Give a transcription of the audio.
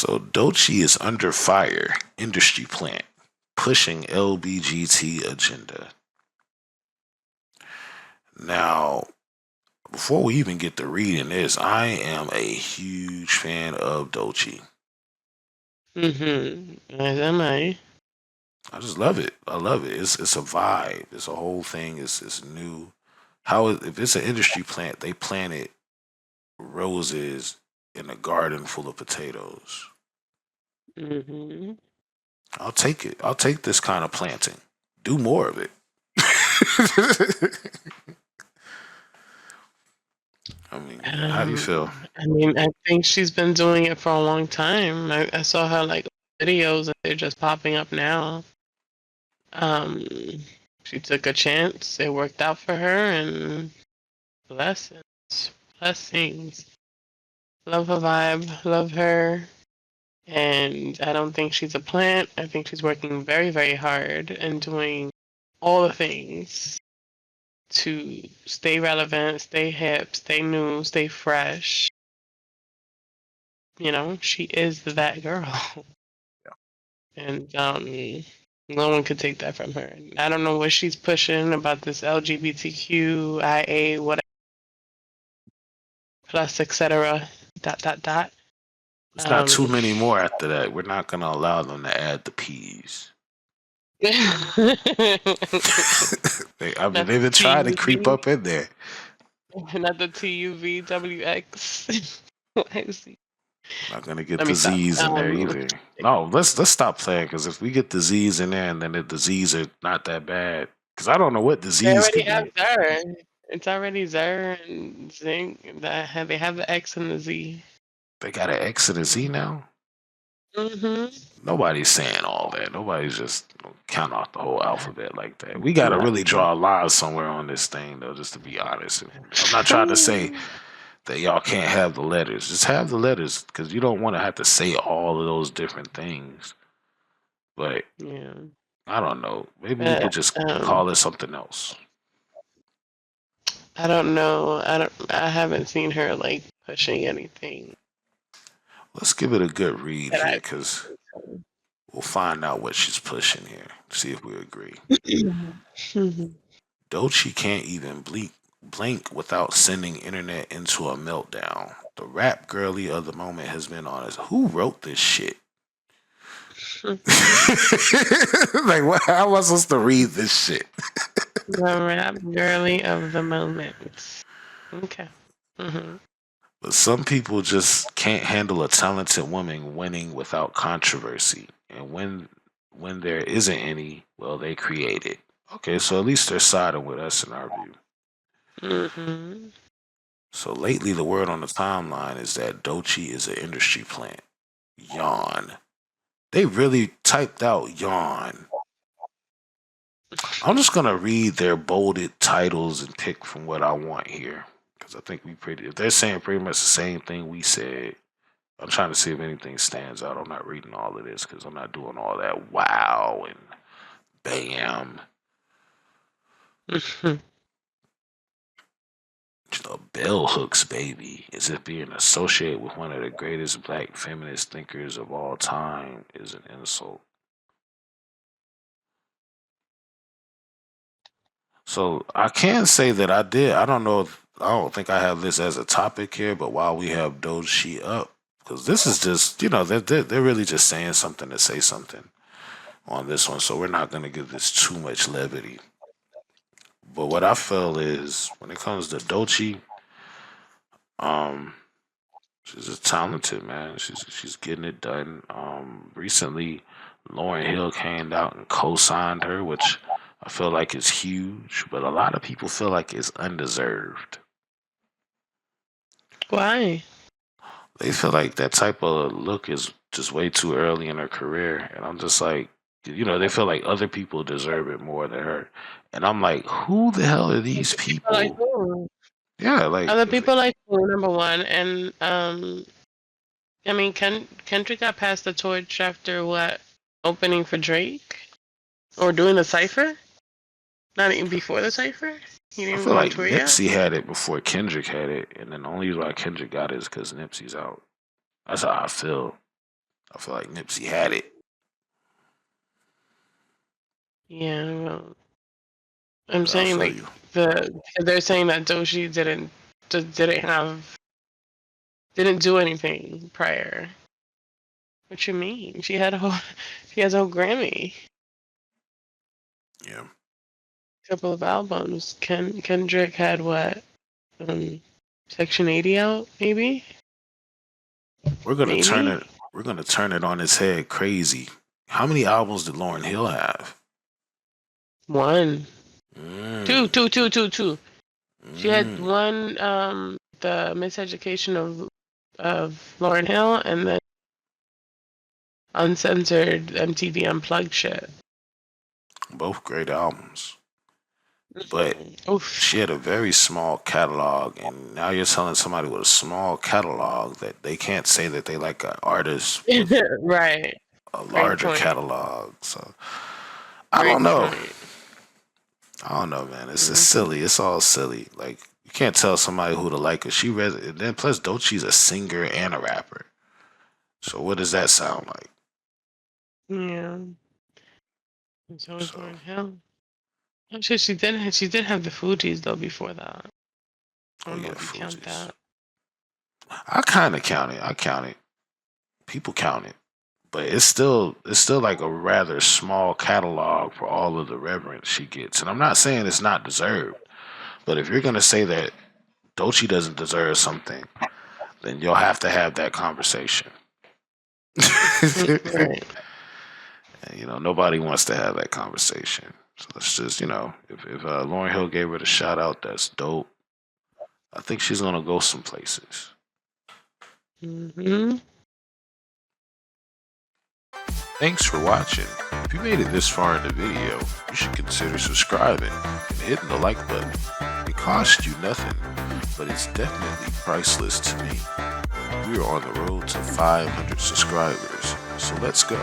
So Doechi is under fire. Industry plant pushing LBGT agenda. Now, before we even get to reading this, I am a huge fan of Doechi. As am I. I just love it. I love it. It's a vibe. It's a whole thing. It's new. If it's an industry plant, they planted roses in a garden full of potatoes. hmm I'll take it. I'll take this kind of planting. Do more of it. I mean, how do you feel? I mean, I think she's been doing it for a long time. I saw her like videos and they're just popping up now. Um, she took a chance. It worked out for her, and blessings, blessings. Love her vibe. Love her. And I don't think she's a plant. I think she's working very, very hard and doing all the things to stay relevant, stay hip, stay new, stay fresh. You know, she is that girl. And no one could take that from her. I don't know what she's pushing about this LGBTQIA, whatever, plus, etc. Dot, dot, dot. It's not too many more after that. We're not gonna allow them to add the P's. They've been trying to creep up in there. Not the TUVWX. Not gonna get Let me the stop. Z's in there either. No, let's stop playing because if we get the Z's in there and then the Z's are not that bad, because I don't know what the They Z's already could have be. Zer. It's already Zer and Zinc. They have the X and the Z. They got an X and a Z now. Mm-hmm. Nobody's saying all that. Nobody's just count off the whole alphabet like that. We got to really draw a line somewhere on this thing, though, just to be honest. I'm not trying to say that y'all can't have the letters. Just have the letters because you don't want to have to say all of those different things. But Yeah. I don't know. Maybe we could just call it something else. I don't know. I haven't seen her like pushing anything. Let's give it a good read here because we'll find out what she's pushing here. See if we agree. Doechi can't even blink without sending internet into a meltdown. The rap girly of the moment has been honest. Who wrote this shit? Like, what, how am I supposed to read this shit? The rap girly of the moment. Okay. But some people just can't handle a talented woman winning without controversy. And when there isn't any, well, they create it. Okay, so at least they're siding with us in our view. So lately, the word on the timeline is that Doechi is an industry plant. Yawn. They really typed out yawn. I'm just gonna read their bolded titles and pick from what I want here, because I think if they're saying pretty much the same thing we said, I'm trying to see if anything stands out. I'm not reading all of this because I'm not doing all that wow and bam. Bell hooks, baby, as if being associated with one of the greatest black feminist thinkers of all time is an insult. So I can say that I did. I don't know. I don't think I have this as a topic here, but while we have Doechi up, because this is just they're really just saying something to say something on this one, so we're not going to give this too much levity. But what I feel is when it comes to Doechi, um, she's just talented, man. She's getting it done. Recently, Lauren Hill came out and co-signed her, which I feel like is huge, but a lot of people feel like it's undeserved. Why? They feel like that type of look is just way too early in her career, and I'm just like, they feel like other people deserve it more than her, and I'm like, who the hell are these people? Yeah, like other people like who, number one, and I mean, Kendrick got passed the torch after what, opening for Drake or doing the cipher? Not even before the cipher. He didn't I even feel go on like tour yet. Nipsey had it before Kendrick had it, and then the only reason why Kendrick got it is because Nipsey's out. That's how I feel. I feel like Nipsey had it. Yeah, well, I'm I saying feel like you. they're saying that Doechi didn't do anything prior. What you mean? She has a whole Grammy, Yeah. couple of albums. Kendrick had what? Um, Section 80 out, maybe, We're gonna turn maybe it. We're gonna turn it on its head. Crazy. How many albums did Lauryn Hill have? one, Mm, two. She had mm. one, the Miseducation of Lauryn Hill, and then uncensored MTV Unplugged shit. Both great albums, but Oof. she had a very small catalog, and now you're telling somebody with a small catalog that they can't say that they like an artist with Right. a Great larger point. catalog. So I don't Great know. point. I don't know, man. It's just Hmm. silly. It's all silly. Like you can't tell somebody who to like. Cause she read it. And then plus Doechi's a singer and a rapper. So what does that sound like? Yeah. And so is So Lauryn Hill. I'm sure she did have the Fugees though before that. I oh don't know yeah, if you count Fuji's. that. I kind of count it. I count it. People count it. But it's still like a rather small catalog for all of the reverence she gets. And I'm not saying it's not deserved. But if you're gonna say that Doechii doesn't deserve something, then you'll have to have that conversation. Right. And, nobody wants to have that conversation. So let's just, if Lauren Hill gave her the shout out, that's dope. I think she's gonna go some places. Hmm. Thanks for watching. If you made it this far in the video, you should consider subscribing and hitting the like button. It costs you nothing, but it's definitely priceless to me. We are on the road to 500 subscribers, so let's go.